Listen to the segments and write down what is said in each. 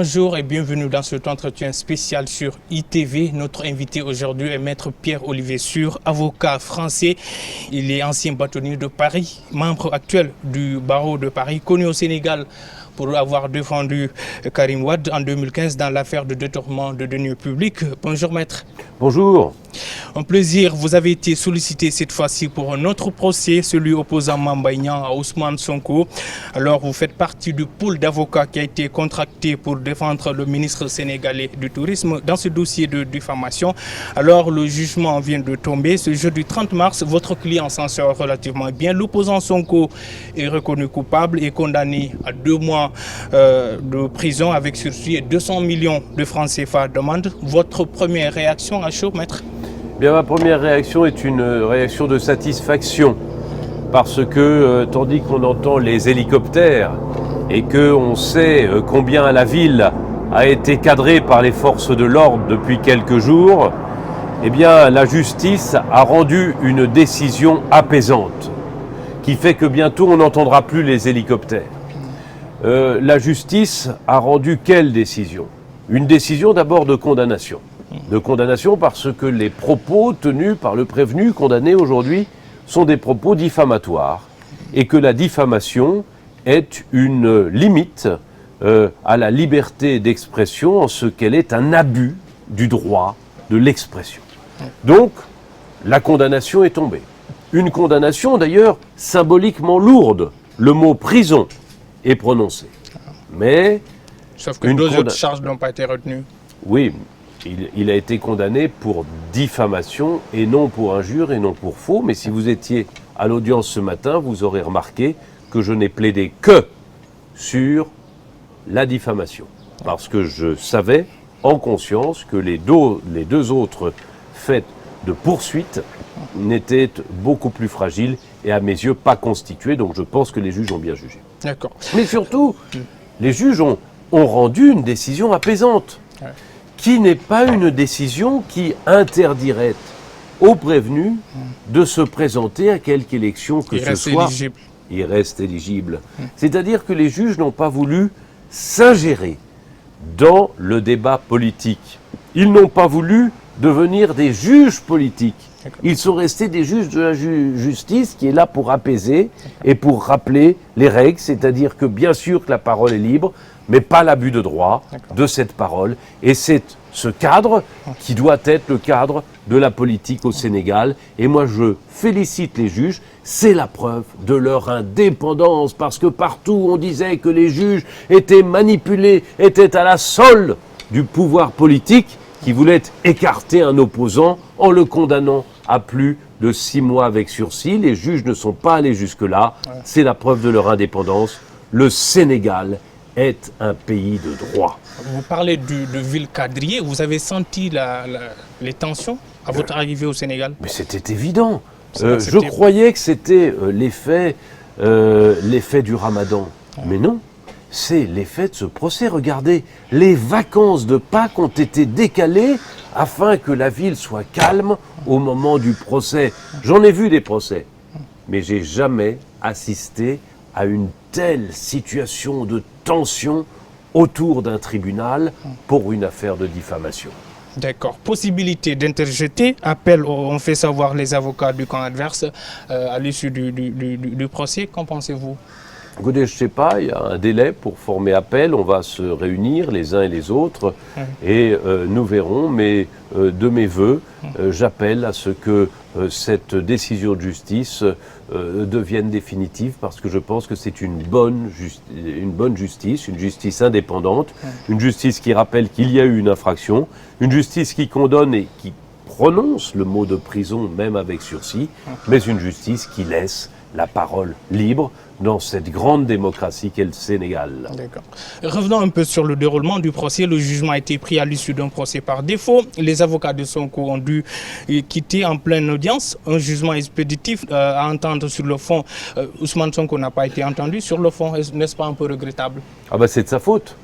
Bonjour et bienvenue dans cet entretien spécial sur ITV. Notre invité aujourd'hui est Maître Pierre-Olivier Sur, avocat français. Il est ancien bâtonnier de Paris, membre actuel du barreau de Paris, connu au Sénégal pour avoir défendu Karim Wade en 2015 dans l'affaire de détournement de deniers publics. Bonjour Maître. Bonjour. Un plaisir, vous avez été sollicité cette fois-ci pour un autre procès, celui opposant Mame Mbaye Niang à Ousmane Sonko. Alors vous faites partie du pool d'avocats qui a été contracté pour défendre le ministre sénégalais du Tourisme dans ce dossier de diffamation. Alors le jugement vient de tomber. Ce jeudi 30 mars, votre client s'en sort relativement bien. L'opposant Sonko est reconnu coupable et condamné à 2 mois de prison avec sursis et 200 millions de francs CFA d'amende. Votre première réaction à chaud, Maître? Bien, ma première réaction est une réaction de satisfaction parce que tandis qu'on entend les hélicoptères et qu'on sait combien la ville a été cadrée par les forces de l'ordre depuis quelques jours, eh bien la justice a rendu une décision apaisante qui fait que bientôt on n'entendra plus les hélicoptères. La justice a rendu quelle décision? Une décision d'abord de condamnation. De condamnation parce que les propos tenus par le prévenu condamné aujourd'hui sont des propos diffamatoires et que la diffamation est une limite à la liberté d'expression en ce qu'elle est un abus du droit de l'expression. Donc, la condamnation est tombée. Une condamnation d'ailleurs symboliquement lourde. Le mot prison est prononcé. Mais... Sauf que deux autres charges n'ont pas été retenues. Oui, il a été condamné pour diffamation et non pour injure et non pour faux. Mais si vous étiez à l'audience ce matin, vous aurez remarqué que je n'ai plaidé que sur la diffamation. Parce que je savais en conscience que les deux autres faits de poursuite n'étaient beaucoup plus fragiles et à mes yeux pas constitués. Donc je pense que les juges ont bien jugé. D'accord. Mais surtout, les juges ont rendu une décision apaisante. Ouais. Qui n'est pas une décision qui interdirait aux prévenus de se présenter à quelque élection que ce soit. Il reste éligible. C'est-à-dire que les juges n'ont pas voulu s'ingérer dans le débat politique. Ils n'ont pas voulu devenir des juges politiques. Ils sont restés des juges de la justice qui est là pour apaiser et pour rappeler les règles, c'est-à-dire que bien sûr que la parole est libre, mais pas l'abus de droit de cette parole. Et c'est ce cadre qui doit être le cadre de la politique au Sénégal. Et moi, je félicite les juges. C'est la preuve de leur indépendance, parce que partout on disait que les juges étaient manipulés, étaient à la solde du pouvoir politique qui voulait écarter un opposant en le condamnant à plus de 6 mois avec sursis. Les juges ne sont pas allés jusque-là. C'est la preuve de leur indépendance. Le Sénégal est un pays de droit. Vous parlez de ville quadrillée. Vous avez senti les tensions à votre arrivée au Sénégal? Mais c'était évident. Je croyais que c'était l'effet du Ramadan. Mais non, c'est l'effet de ce procès. Regardez, les vacances de Pâques ont été décalées afin que la ville soit calme au moment du procès. J'en ai vu des procès, mais j'ai jamais assisté à une telle situation de tension autour d'un tribunal pour une affaire de diffamation. D'accord. Possibilité d'interjeter, appel, on fait savoir les avocats du camp adverse à l'issue du procès. Qu'en pensez-vous? Écoutez, je ne sais pas, il y a un délai pour former appel, on va se réunir les uns et les autres et nous verrons, mais de mes voeux, j'appelle à ce que cette décision de justice devienne définitive parce que je pense que c'est une bonne justice, une justice indépendante, une justice qui rappelle qu'il y a eu une infraction, une justice qui condamne et qui prononce le mot de prison même avec sursis, mais une justice qui laisse la parole libre dans cette grande démocratie qu'est le Sénégal. D'accord. Revenons un peu sur le déroulement du procès. Le jugement a été pris à l'issue d'un procès par défaut. Les avocats de Sonko ont dû quitter en pleine audience. Un jugement expéditif à entendre sur le fond. Ousmane Sonko n'a pas été entendu sur le fond. N'est-ce pas un peu regrettable? Ah ben c'est de sa faute.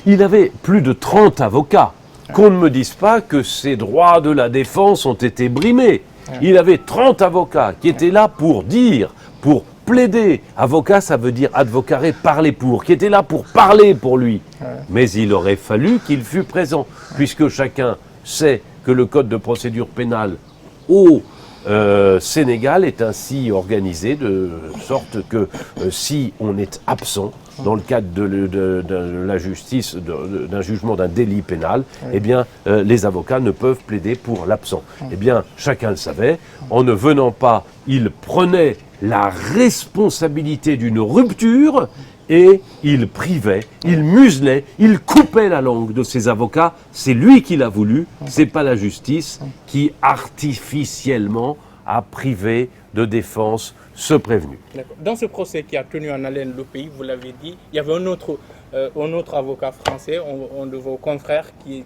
Il avait plus de 30 avocats. Qu'on ne me dise pas que ses droits de la défense ont été brimés. Il avait 30 avocats qui étaient là pour dire, pour plaidé. Avocat, ça veut dire advocare, parler pour, qui était là pour parler pour lui. Mais il aurait fallu qu'il fût présent, puisque chacun sait que le code de procédure pénale au Sénégal est ainsi organisé de sorte que si on est absent dans le cadre de la justice, d'un jugement d'un délit pénal, eh bien, les avocats ne peuvent plaider pour l'absent. Eh bien, chacun le savait. En ne venant pas, il prenait la responsabilité d'une rupture et il privait, il muselait, il coupait la langue de ses avocats. C'est lui qui l'a voulu, c'est pas la justice qui artificiellement a privé de défense ce prévenu. Dans ce procès qui a tenu en haleine le pays, vous l'avez dit, il y avait un autre avocat français, un de vos confrères qui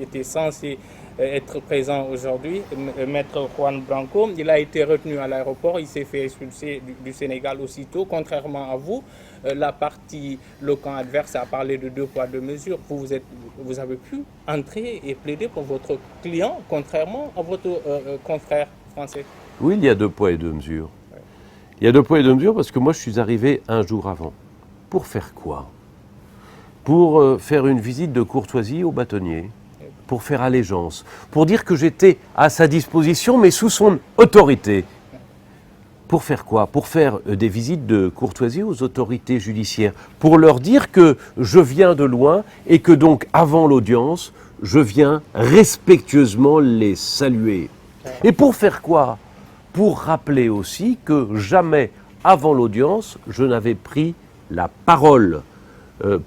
était censé être présent aujourd'hui, Maître Juan Branco. Il a été retenu à l'aéroport, il s'est fait expulser du Sénégal aussitôt. Contrairement à vous, la partie, le camp adverse a parlé de 2 poids 2 mesures. Vous avez pu entrer et plaider pour votre client, contrairement à votre confrère français. Oui, il y a 2 poids et 2 mesures. Il y a 2 poids et 2 mesures parce que moi je suis arrivé un jour avant. Pour faire quoi? Pour faire une visite de courtoisie au bâtonnier, pour faire allégeance, pour dire que j'étais à sa disposition mais sous son autorité. Pour faire quoi? Pour faire des visites de courtoisie aux autorités judiciaires, pour leur dire que je viens de loin et que donc avant l'audience, je viens respectueusement les saluer. Et pour faire quoi? Pour rappeler aussi que jamais avant l'audience, je n'avais pris la parole.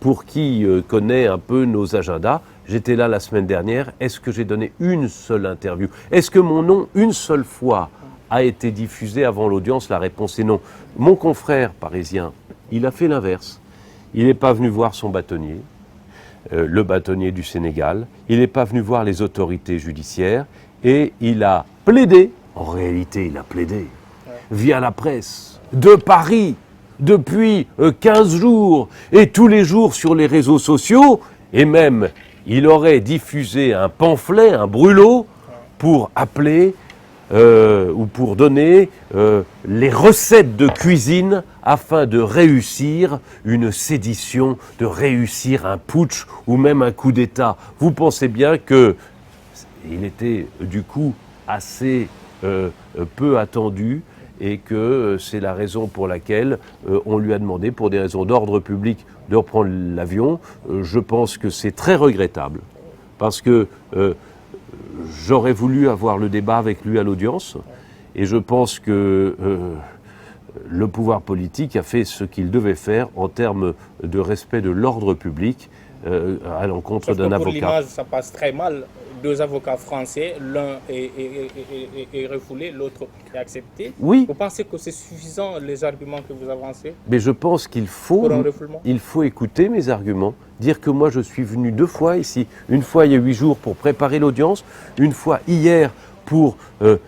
Pour qui connaît un peu nos agendas, j'étais là la semaine dernière, est-ce que j'ai donné une seule interview? Est-ce que mon nom, une seule fois, a été diffusé avant l'audience? La réponse est non. Mon confrère parisien, il a fait l'inverse. Il n'est pas venu voir son bâtonnier, le bâtonnier du Sénégal, il n'est pas venu voir les autorités judiciaires et il a plaidé, en réalité il a plaidé, via la presse, de Paris, depuis 15 jours, et tous les jours sur les réseaux sociaux, et même il aurait diffusé un pamphlet, un brûlot, pour appeler ou pour donner les recettes de cuisine afin de réussir une sédition, de réussir un putsch ou même un coup d'État. Vous pensez bien que il était du coup assez peu attendu et que c'est la raison pour laquelle on lui a demandé, pour des raisons d'ordre public, de reprendre l'avion. Je pense que c'est très regrettable parce que j'aurais voulu avoir le débat avec lui à l'audience et je pense que le pouvoir politique a fait ce qu'il devait faire en termes de respect de l'ordre public à l'encontre d'un avocat. Pour l'image, ça passe très mal. 2 avocats français, l'un est refoulé, l'autre est accepté. Oui. Vous pensez que c'est suffisant les arguments que vous avancez? Mais je pense qu'il faut écouter mes arguments, dire que moi je suis venu 2 fois ici, une fois il y a 8 jours pour préparer l'audience, une fois hier pour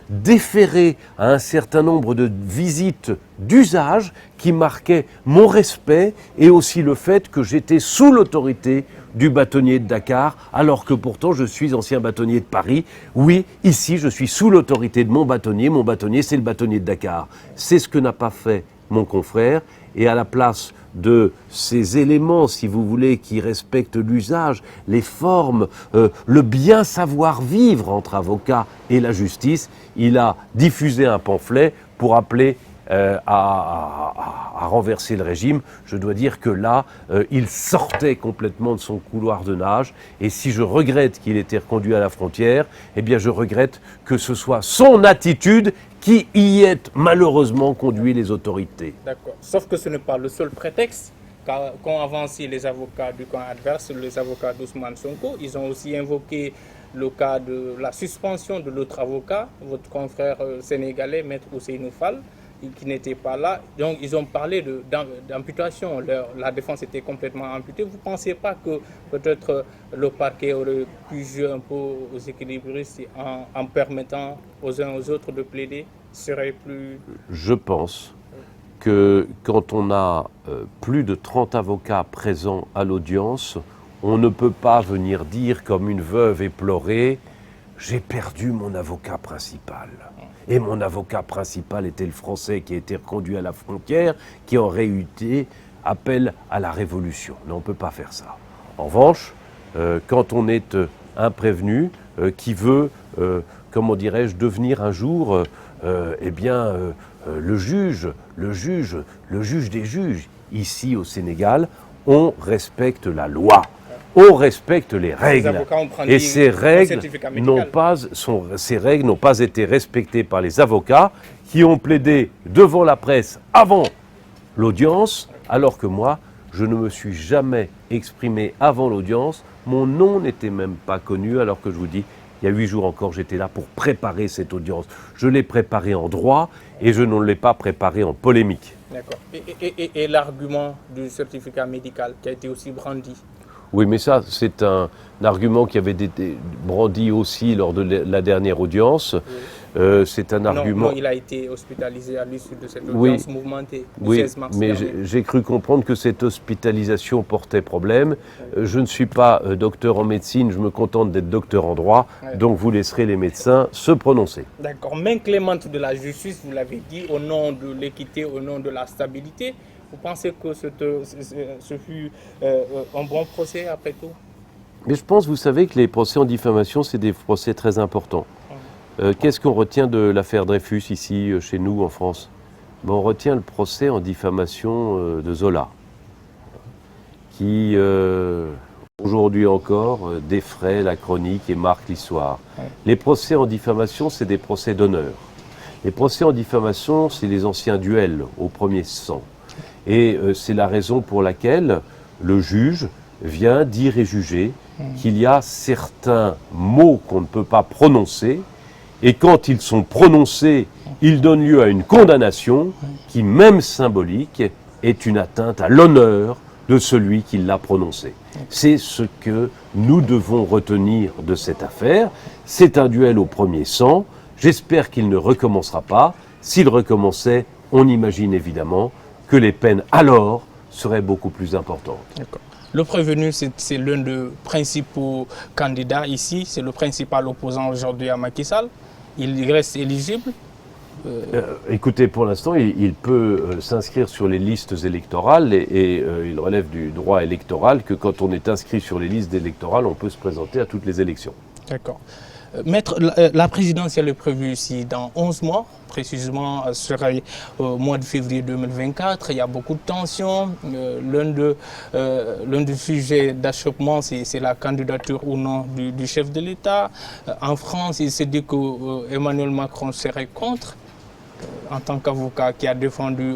déférer à un certain nombre de visites d'usage qui marquaient mon respect et aussi le fait que j'étais sous l'autorité du bâtonnier de Dakar, alors que pourtant je suis ancien bâtonnier de Paris. Oui, ici je suis sous l'autorité de mon bâtonnier c'est le bâtonnier de Dakar. C'est ce que n'a pas fait mon confrère, et à la place de ces éléments, si vous voulez, qui respectent l'usage, les formes, le bien savoir-vivre entre avocats et la justice, il a diffusé un pamphlet pour appeler à renverser le régime. Je dois dire que là, il sortait complètement de son couloir de nage. Et si je regrette qu'il ait été reconduit à la frontière, eh bien je regrette que ce soit son attitude qui y ait malheureusement conduit les autorités. D'accord. Sauf que ce n'est pas le seul prétexte qu'ont avancé les avocats du camp adverse, les avocats d'Ousmane Sonko. Ils ont aussi invoqué le cas de la suspension de l'autre avocat, votre confrère sénégalais, Maître Ousseynou Fall, qui n'était pas là. Donc ils ont parlé d'amputation. La défense était complètement amputée. Vous ne pensez pas que peut-être le parquet aurait pu jouer un peu aux équilibristes en permettant aux uns aux autres de plaider? Serait plus... Je pense que quand on a plus de 30 avocats présents à l'audience, on ne peut pas venir dire comme une veuve éplorée « j'ai perdu mon avocat principal ». Et mon avocat principal était le Français qui a été reconduit à la frontière, qui en réalité appelle à la révolution. Non, on ne peut pas faire ça. En revanche, quand on est un prévenu qui veut, comment dirais-je, devenir un jour, le juge des juges, ici au Sénégal, on respecte la loi. On respecte les règles. Et ces règles n'ont pas été respectées par les avocats qui ont plaidé devant la presse avant l'audience, alors que moi, je ne me suis jamais exprimé avant l'audience. Mon nom n'était même pas connu, alors que je vous dis, il y a 8 jours encore, j'étais là pour préparer cette audience. Je l'ai préparée en droit et je ne l'ai pas préparée en polémique. D'accord. Et l'argument du certificat médical qui a été aussi brandi? Oui, mais ça, c'est un argument qui avait été brandi aussi lors de la dernière audience. Oui. C'est un argument... Non, il a été hospitalisé à l'issue de cette audience mouvementée du 16 mars mais j'ai cru comprendre que cette hospitalisation portait problème. Je ne suis pas docteur en médecine, je me contente d'être docteur en droit, donc vous laisserez les médecins se prononcer. D'accord. Main clémente de la justice, vous l'avez dit, au nom de l'équité, au nom de la stabilité. Vous pensez que ce fut un bon procès après tout? Mais je pense, vous savez, que les procès en diffamation, c'est des procès très importants. Qu'est-ce qu'on retient de l'affaire Dreyfus ici, chez nous, en France? On retient le procès en diffamation de Zola, qui, aujourd'hui encore, défraie la chronique et marque l'histoire. Les procès en diffamation, c'est des procès d'honneur. Les procès en diffamation, c'est les anciens duels au premier sang. Et c'est la raison pour laquelle le juge vient dire et juger qu'il y a certains mots qu'on ne peut pas prononcer, et quand ils sont prononcés, ils donnent lieu à une condamnation qui, même symbolique, est une atteinte à l'honneur de celui qui l'a prononcé. C'est ce que nous devons retenir de cette affaire. C'est un duel au premier sang. J'espère qu'il ne recommencera pas. S'il recommençait, on imagine évidemment que les peines alors seraient beaucoup plus importantes. D'accord. Le prévenu, c'est l'un des principaux candidats ici, c'est le principal opposant aujourd'hui à Macky Sall. Il reste éligible? Écoutez, pour l'instant, il peut s'inscrire sur les listes électorales et il relève du droit électoral que quand on est inscrit sur les listes électorales, on peut se présenter à toutes les élections. D'accord. Maître, la présidentielle est prévue ici dans 11 mois, précisément serait au mois de février 2024. Il y a beaucoup de tensions. L'un des sujets d'achoppement, c'est la candidature ou non du chef de l'État. En France, il s'est dit que Emmanuel Macron serait contre. En tant qu'avocat qui a défendu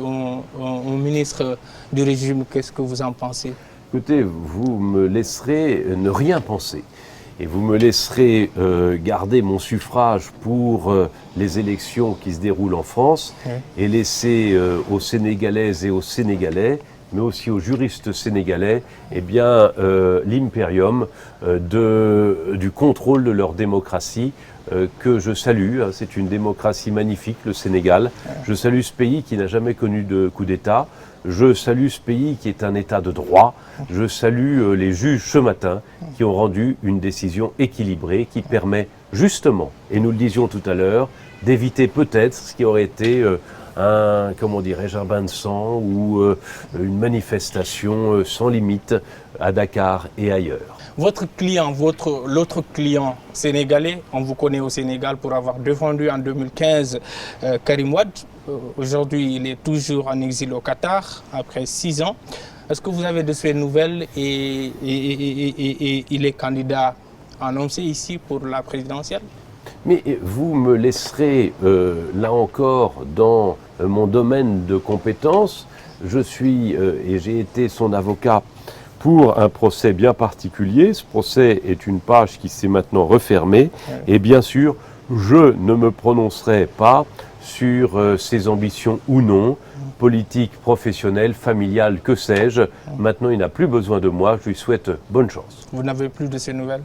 un ministre du régime, qu'est-ce que vous en pensez? Écoutez, vous me laisserez ne rien penser. Et vous me laisserez garder mon suffrage pour les élections qui se déroulent en France et laisser aux Sénégalaises et aux Sénégalais, mais aussi aux juristes sénégalais, l'impérium du contrôle de leur démocratie que je salue. C'est une démocratie magnifique, le Sénégal. Je salue ce pays qui n'a jamais connu de coup d'État. Je salue ce pays qui est un État de droit. Je salue les juges ce matin qui ont rendu une décision équilibrée qui permet justement, et nous le disions tout à l'heure, d'éviter peut-être ce qui aurait été un bain de sang ou une manifestation sans limite à Dakar et ailleurs. Votre client, l'autre client sénégalais, on vous connaît au Sénégal pour avoir défendu en 2015 Karim Wade. Aujourd'hui, il est toujours en exil au Qatar, après 6 ans. Est-ce que vous avez de ces nouvelles et il est candidat annoncé ici pour la présidentielle? Mais vous me laisserez, là encore, dans mon domaine de compétences. Je suis, et j'ai été son avocat pour un procès bien particulier. Ce procès est une page qui s'est maintenant refermée. Et bien sûr, je ne me prononcerai pas sur ses ambitions ou non, politiques, professionnelles, familiales, que sais-je. Maintenant, il n'a plus besoin de moi. Je lui souhaite bonne chance. Vous n'avez plus de ces nouvelles?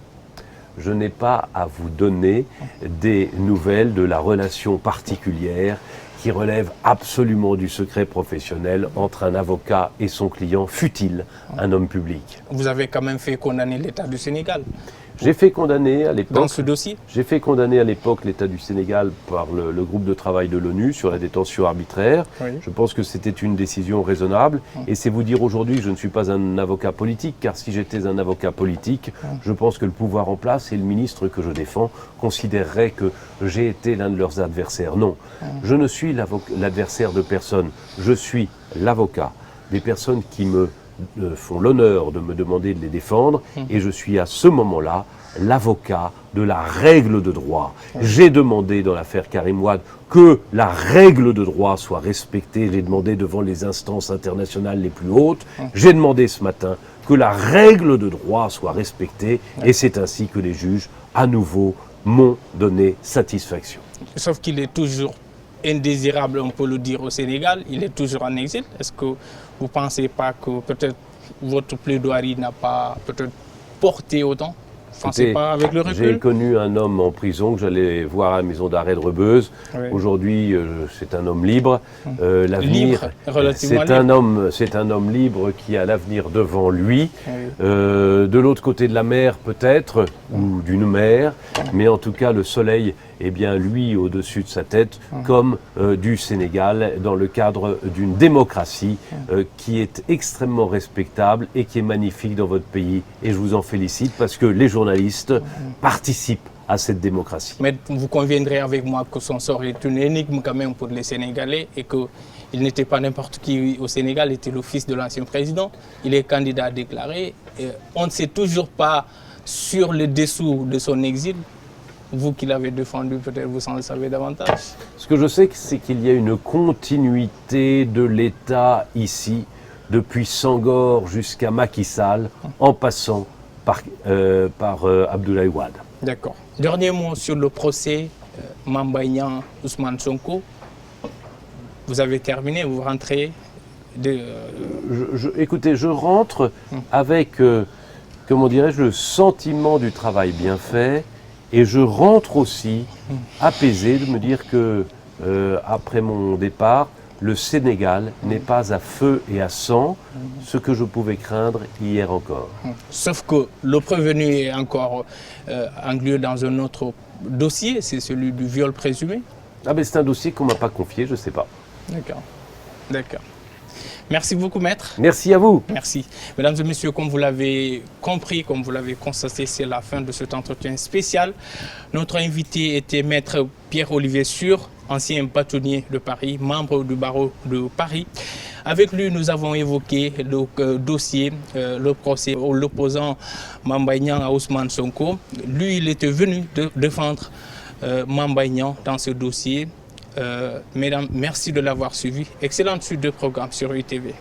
Je n'ai pas à vous donner des nouvelles de la relation particulière qui relève absolument du secret professionnel entre un avocat et son client, fût-il un homme public. Vous avez quand même fait condamner l'État du Sénégal. J'ai fait condamner à l'époque. Dans ce dossier? J'ai fait condamner à l'époque l'État du Sénégal par le groupe de travail de l'ONU sur la détention arbitraire. Oui. Je pense que c'était une décision raisonnable. Et c'est vous dire aujourd'hui que je ne suis pas un avocat politique, car si j'étais un avocat politique, je pense que le pouvoir en place et le ministre que je défends considéreraient que j'ai été l'un de leurs adversaires. Non, je ne suis l'adversaire de personne. Je suis l'avocat des personnes qui me font l'honneur de me demander de les défendre, et je suis à ce moment-là l'avocat de la règle de droit. J'ai demandé dans l'affaire Karim Wade que la règle de droit soit respectée. J'ai demandé devant les instances internationales les plus hautes. J'ai demandé ce matin que la règle de droit soit respectée, et c'est ainsi que les juges, à nouveau, m'ont donné satisfaction. Sauf qu'il est toujours indésirable, on peut le dire, au Sénégal. Il est toujours en exil. Est-ce que vous ne pensez pas que peut-être votre plaidoirie n'a pas peut-être porté autant? Vous ne pensez pas avec le recul? J'ai connu un homme en prison que j'allais voir à la maison d'arrêt de Rebeuse. Oui. Aujourd'hui, c'est un homme libre. L'avenir, c'est un homme libre qui a l'avenir devant lui. Oui. De l'autre côté de la mer, peut-être, ou d'une mer, mais en tout cas, le soleil est bien lui au-dessus de sa tête, comme du Sénégal, dans le cadre d'une démocratie qui est extrêmement respectable et qui est magnifique dans votre pays. Et je vous en félicite parce que les journalistes participent à cette démocratie. Mais vous conviendrez avec moi que son sort est une énigme quand même pour les Sénégalais et qu'il n'était pas n'importe qui au Sénégal, il était le fils de l'ancien président. Il est candidat déclaré. Et on ne sait toujours pas sur le dessous de son exil. Vous qui l'avez défendu, peut-être vous en savez davantage. Ce que je sais, c'est qu'il y a une continuité de l'État ici, depuis Senghor jusqu'à Macky Sall, en passant par Abdoulaye Wade. D'accord. Dernier mot sur le procès Mame Mbaye Niang, Ousmane Sonko. Vous avez terminé, vous rentrez écoutez, je rentre avec, comment dirais-je, le sentiment du travail bien fait. Et je rentre aussi apaisé de me dire que, après mon départ, le Sénégal n'est pas à feu et à sang, ce que je pouvais craindre hier encore. Sauf que le prévenu est encore englué dans un autre dossier, c'est celui du viol présumé. Ah ben c'est un dossier qu'on ne m'a pas confié, je ne sais pas. D'accord, d'accord. Merci beaucoup, maître. Merci à vous. Merci. Mesdames et messieurs, comme vous l'avez compris, comme vous l'avez constaté, c'est la fin de cet entretien spécial. Notre invité était maître Pierre-Olivier Sur, ancien bâtonnier de Paris, membre du barreau de Paris. Avec lui, nous avons évoqué le dossier, le procès l'opposant Mame Mbaye Niang à Ousmane Sonko. Lui, il était venu défendre Mame Mbaye Niang dans ce dossier. Mesdames, merci de l'avoir suivi. Excellente suite de programme sur UTV.